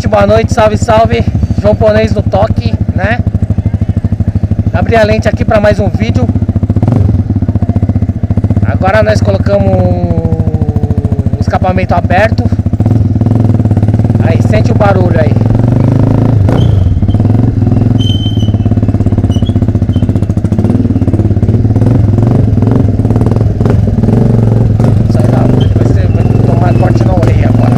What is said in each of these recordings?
boa noite, salve, salve. Japonês no toque, né? Abri a lente aqui para mais um vídeo. Agora nós colocamos o escapamento aberto. Aí, sente o barulho aí. Sai da luz, vai tomar corte na orelha agora.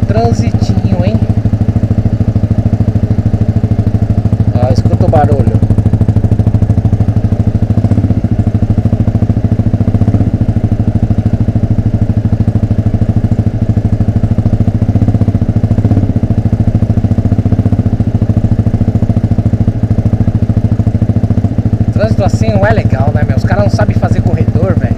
Transitinho, hein? Ó, escuta o barulho. Trânsito assim não é legal, né, meu? Os caras não sabem fazer corredor, velho.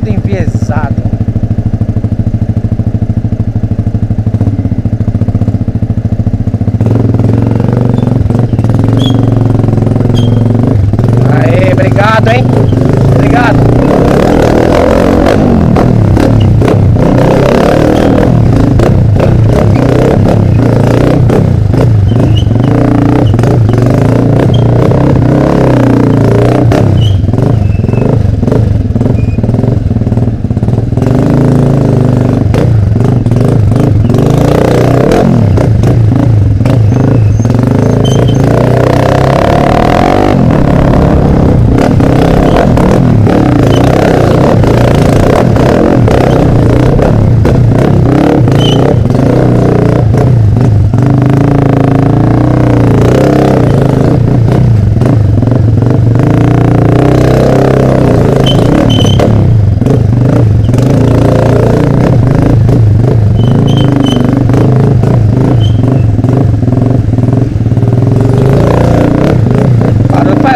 Enviesado. Aê, obrigado, hein? Obrigado.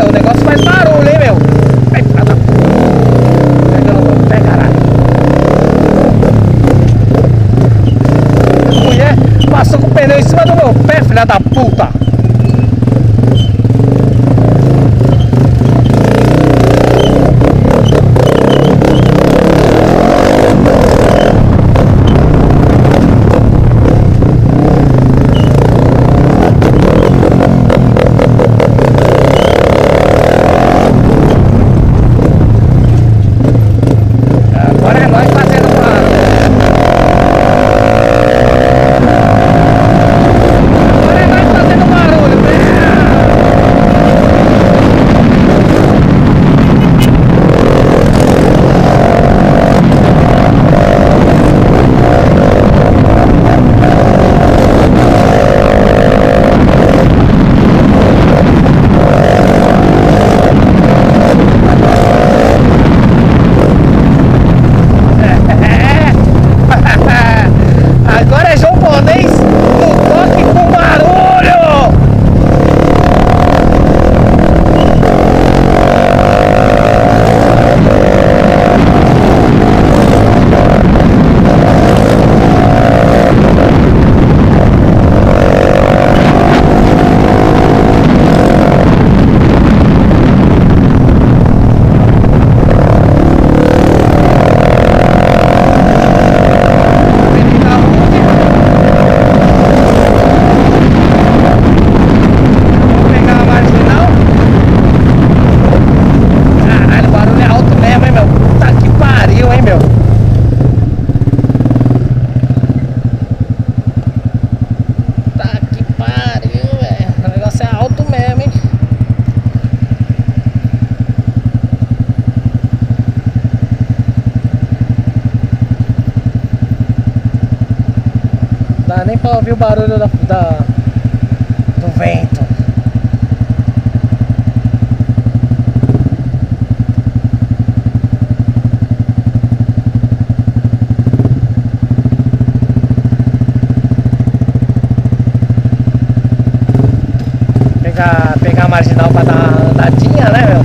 O negócio faz barulho, hein, meu? Ai, nada. Pegando no pé, caralho. A mulher passou com o pneu em cima do meu pé, filha da puta. Dá nem pra ouvir o barulho do vento. Pegar a marginal pra dar uma andadinha, né, meu?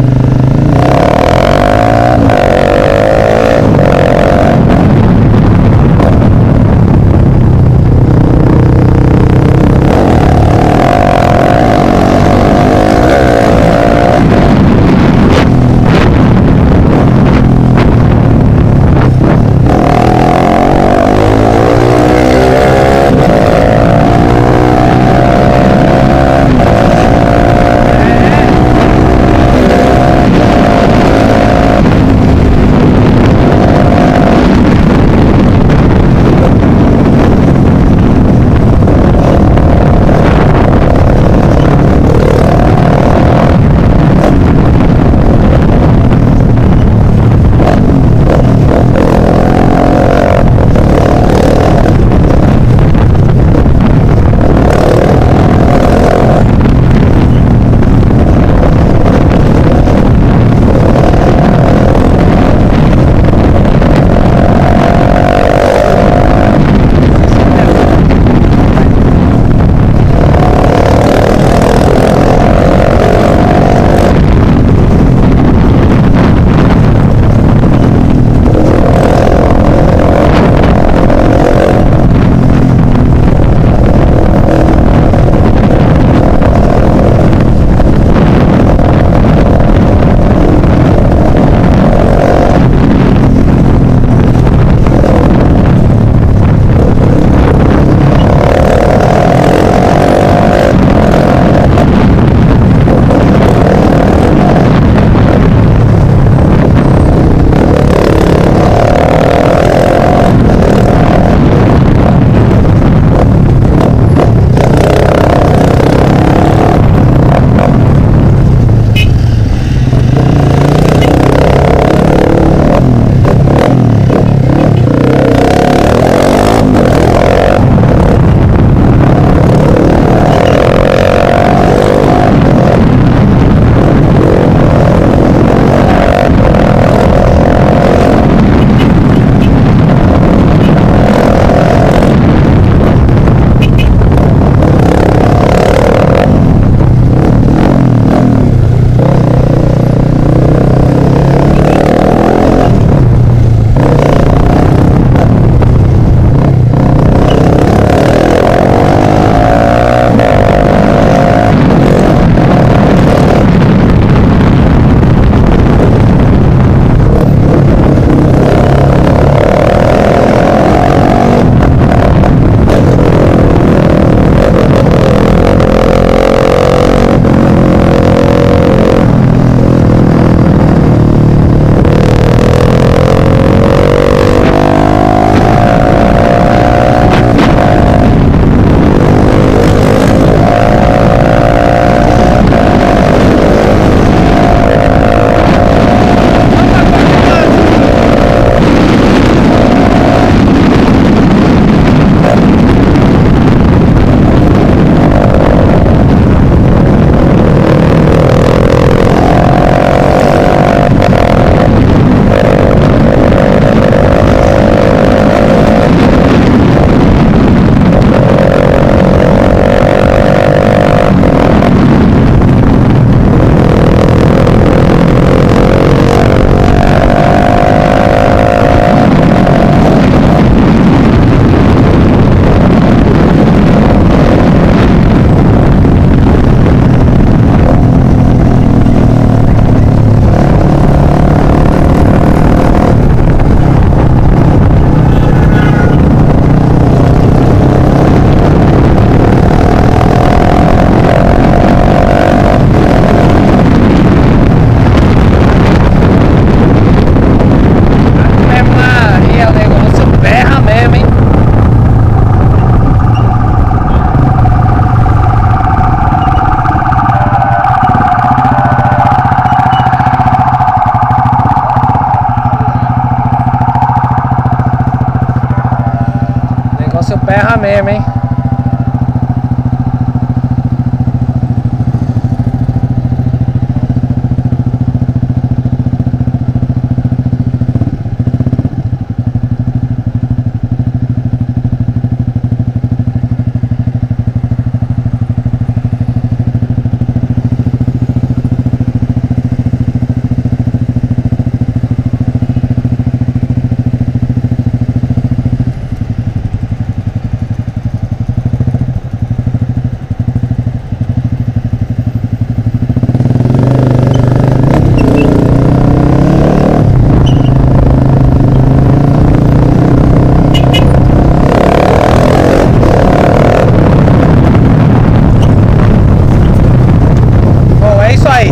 berra mesmo, hein?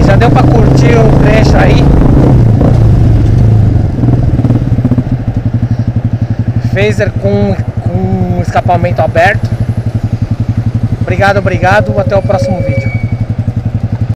Já deu pra curtir o trecho aí. Phaser com escapamento aberto. Obrigado, até o próximo vídeo.